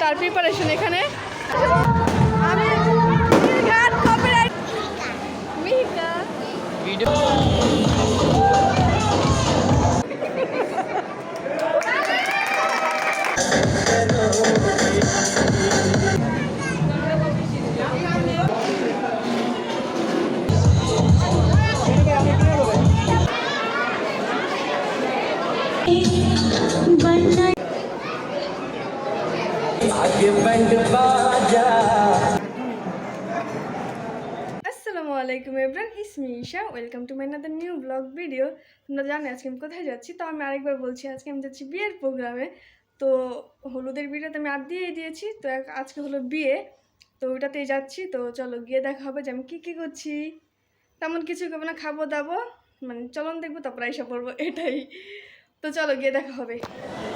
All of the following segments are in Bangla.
তার প্রিপারেশন এখানে। আমি আসসালামু আলাইকুম everyone, it's me Isha. Welcome to my another new blog video. তোমরা জানো আজকে আমি কোথায় যাচ্ছি, তো আমি আরেকবার বলছি আজকে আমি যাচ্ছি বিয়ের প্রোগ্রামে। তো হলুদের ভিডিওতে আমি দিয়ে দিয়েছি, তো আজকে হলো বিয়ে, তো ওইটাতেই যাচ্ছি। তো চলো গিয়ে দেখা হবে যে আমি কী করছি। তেমন কিছু করবো না, খাবো দাবো, মানে চলন দেখবো, তারপর এসে পড়বো, এটাই। তো চলো গিয়ে দেখা হবে।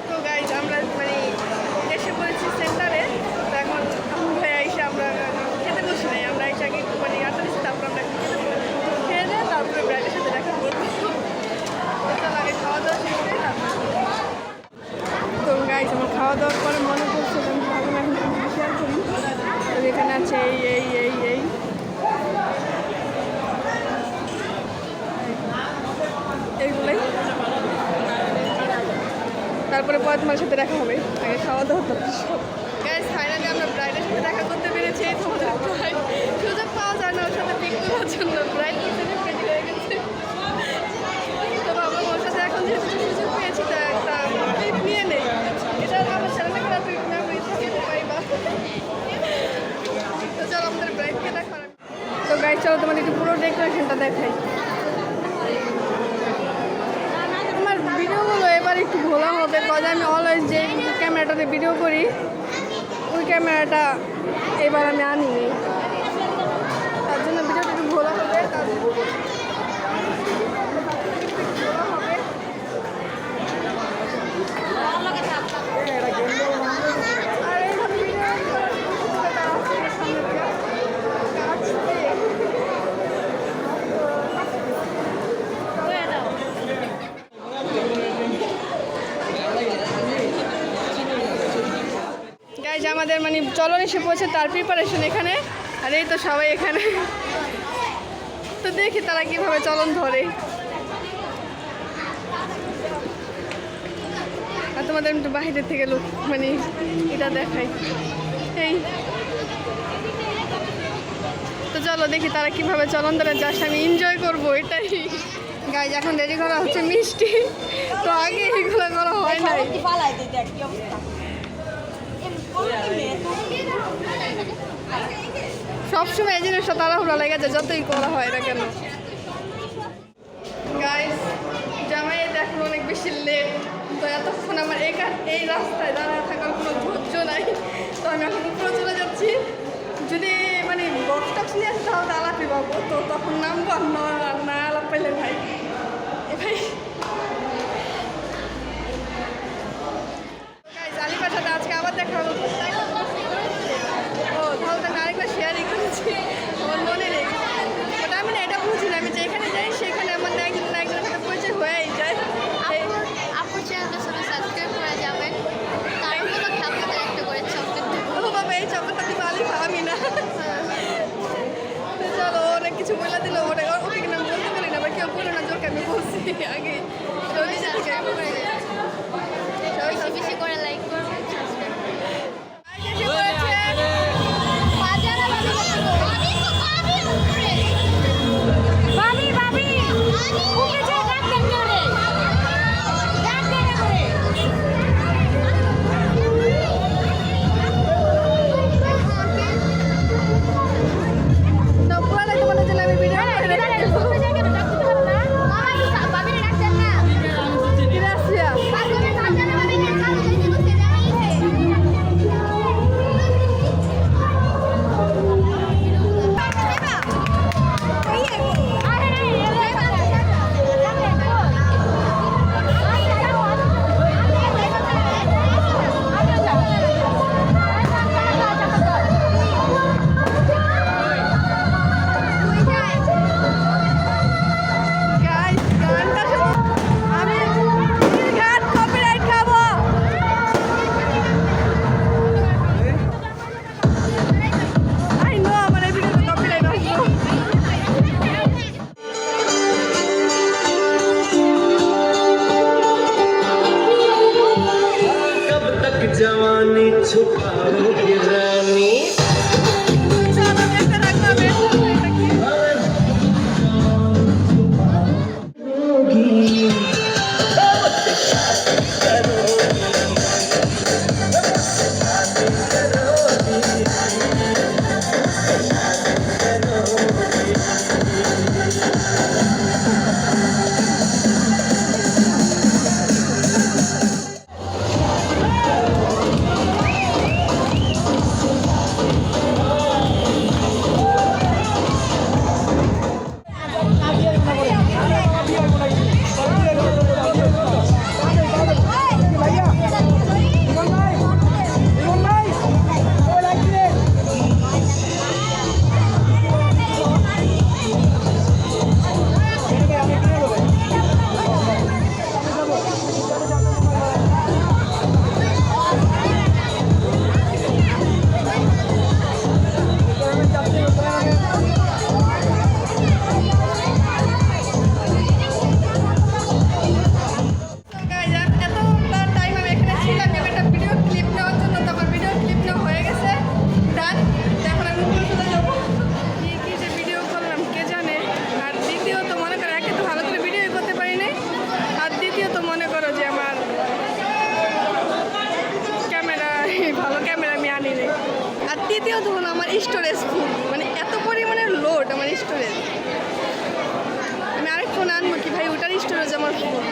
তো গাইজ আমরা মানে এসে পড়েছি সেন্টারে। তো এখন ভাইয়া এসে আমরা খেতে বসি নাই, আমরা এসে আগে একটু মানে আটটা দিচ্ছি, তারপর আমরা খেয়ে দেয়, তারপরে ব্রাইডের সাথে দেখা করবো। তো চলো আগে খাওয়া দাওয়া শেষ করে তারপর। তো গাইজ আমার খাওয়া দাওয়ার পরে মনে পড়ছে আমি ভাবলাম এখন তুমি শেয়ার করি। তো এখানে আছে এই এইগুলোই, তারপরে পরে তোমার সাথে দেখা হবে। আগে খাওয়া দাওয়া তো গাইস, ফাইনালি আমরা ব্রাইডের সাথে দেখা করতে পেরেছি। তোমাদের সুযোগ পাওয়া যায় না ওর সাথে পিক করার জন্য, ব্রাইড রেডি হয়ে গেছে। তো ভাবলাম ওর সাথে এখন যেহেতু সুযোগ পেয়েছি তা একটা পিক নিয়ে নেই, এটা আমার চ্যানেলে করা পিক মেমোরি থাকে পাইবা। তো চলো আমাদের ব্রাইডকে দেখা। তো গাইস চলো তোমাদের একটু পুরো ডেকোরেশনটা দেখাই। ভিডিওগুলো এবার একটু ভোলা হবে, কারণ আমি অলওয়েজ যে ক্যামেরাটাতে ভিডিও করি ওই ক্যামেরাটা এবার আমি আনিনি, তার জন্য ভিডিওটা একটু ভোলা হবে। আমাদের মানে চলন এসে পড়ছে, তার প্রিপারেশন এখানে, আর এই তো সবাই এখানে। তো দেখি তারা কিভাবে চলন ধরে। আর তোমাদের একটু বাহিরের থেকে লোক মানে এটা দেখাই এই। তো চলো দেখি তারা কিভাবে চলন ধরে, জাস্ট আমি এনজয় করবো, এটাই। গাইজ এখন রেডি করা হচ্ছে মিষ্টি, তো আগে এগুলো করা হয় নাই। সবসময় এই জিনিসটা তাড়াহুড়া লেগে যায় যতই করা হয় না কেন। গাইস জামাই এখন অনেক বেশি লেট, তো এতক্ষণ আমার এই রাস্তায় দাঁড়ায় থাকার কোনো ধৈর্য নাই। তো আমি এখন উপরে চলে যাচ্ছি, যদি মানে বক্স টক্স নিয়ে আসে তাহলে আলাপি পাবো, তো তখন নামবো। আর না আলাপ পেলে ভাই ভাই আলিফার সাথে আজকে আবার দেখা হলো। ও তাহলে আমি আরেকবার শেয়ারই করেছি, আমার মনে নেই। ওটা আমি না এটা বুঝি না, আমি যেখানে যাই সেখানে আমার একজন না একজনের সাথে পরিচয় হয়েই যায়। আপুর চ্যানেলটার সাথে সাবস্ক্রাইব করে যাবেন, তার উপলক্ষে আপনাদের একটা করে চকলেট দেবো। ও বাবা, এই চকলেটটা দিব আলিফা, আমি না। তো চলো অনেক কিছু বলে দিল, ওকে কিনা আমি বলতে পারি না, বা কেউ বলে না যোকে আমি বলছি আগে। বেশি বেশি করে লাইক করবেন, Gracias. স্টোরেজ আমার ফোন।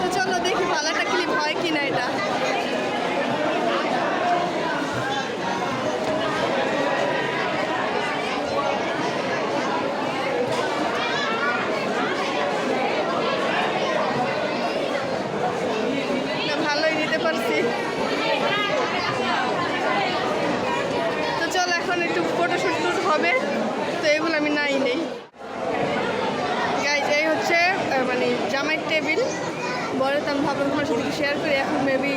তো চলো দেখি ভালো একটা ক্লিপ হয় কিনা এটা। ভালোই নিতে পারছি। তো চলো এখন একটু ফটোশুট হবে, তো এগুলো আমি নাই নেই। গাইজ এই হচ্ছে মানে জামাইয়ের টেবিল বলে, তো আমি ভাবলাম তোমার সাথে শেয়ার করি, এখন মেবি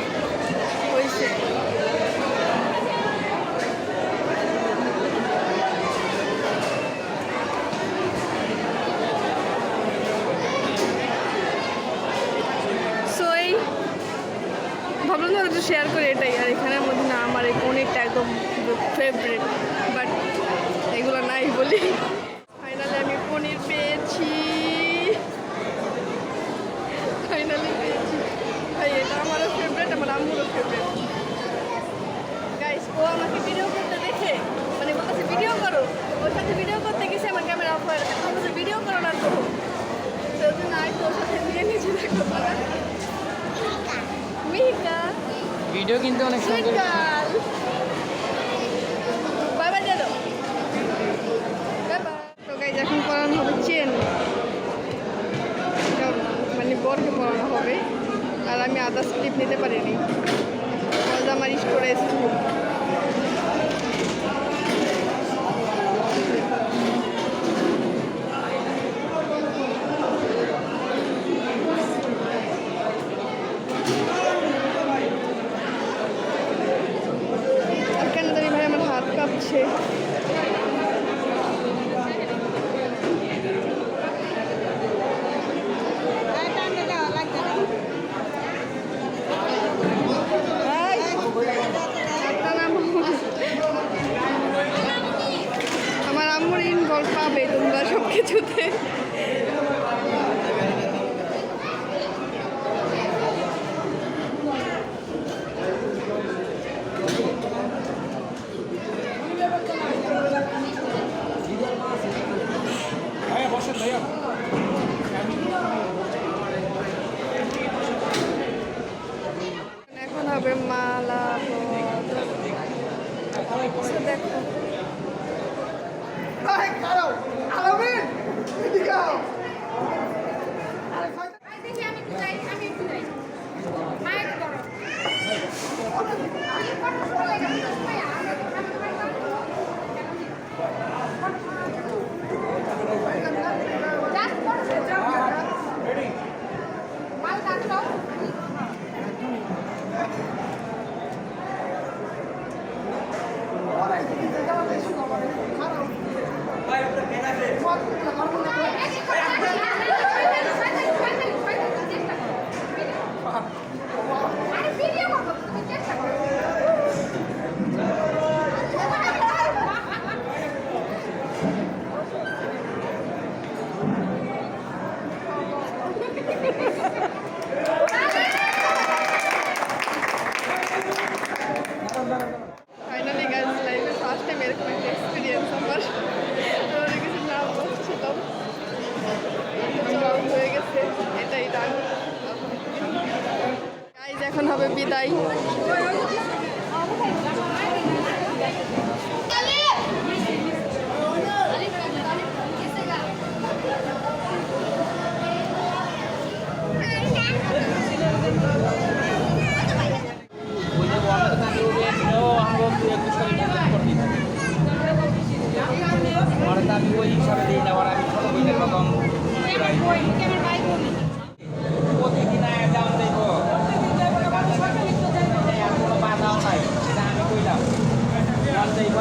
হয়েছে। ভাবলাম না একটু শেয়ার করি এটাই। আর এখানের মধ্যে না আমার এই পনিরটা একদম ফেভারিট, বাট এগুলো নাই বলি। ফাইনালি আমি পনির পেয়েছি, ফাইনালি পেয়েছি। ভাই এটা আমারও ফেভারিট, আমার আম্মুরও ফেভারিট। গাইস ও আমাকে ভিডিও করতে দেখে মানে বলতেছে ভিডিও করো, ওর সাথে ভিডিও করতে গেছে আমার ক্যামেরা অফ হয়ে গেছে, বলতেছে ভিডিও করো না তো, তো নাই তো ওর সাথে নিয়ে নিয়েছি। দেখো মিহিকা ভিডিও কিন্তু অনেক সুন্দর। বাই বাই দাদা, বাই বাই। তো গাইজ এখন পরানো হবে চেন, মানে বরকে পরানো হবে। আর আমি আদার্স ক্লিপ নিতে পারিনি, আমার স্টোরেজ ফুল। কাঁপছে। আমার আম্মুর ইনভলভ পাবে তোমরা সব কিছুতে। এখন হবে মালা দেখো। ফাইনালি গাইজ লাইফে ফার্স্ট টাইম এরকম একটা এক্সপিরিয়েন্স আমার। অনেক কিছু না বলছিলাম, হয়ে গেছে, এটাই ডান। গাইজ এখন হবে বিদায়। আমি ওই হিসাবে দিই না, আমি ছোট বইয়ের রকম প্রতিদিন দাম দেব, কোনো বাধাও নাই, সেটা আমি কইলাম দাম দেব।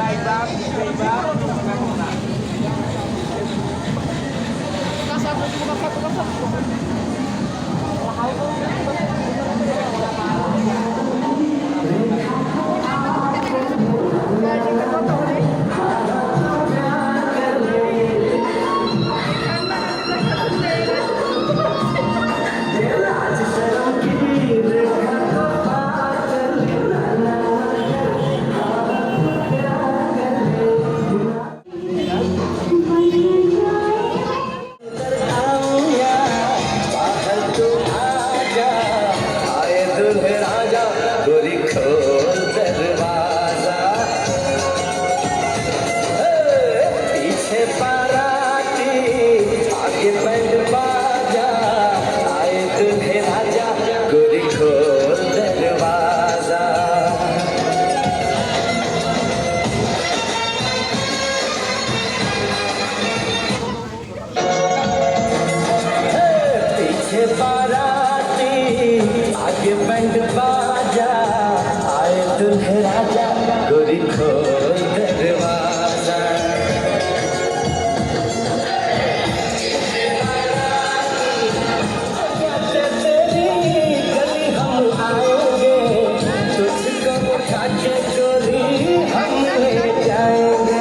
बैंड बाजा आए दुल्हे राजा गोरी खोल दरवाजा कहते तेरी गली हम आएंगे तुझको उठा के गोरी हम ले जाएंगे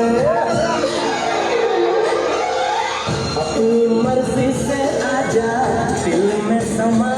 अपनी मर्जी से आजा दिल में समा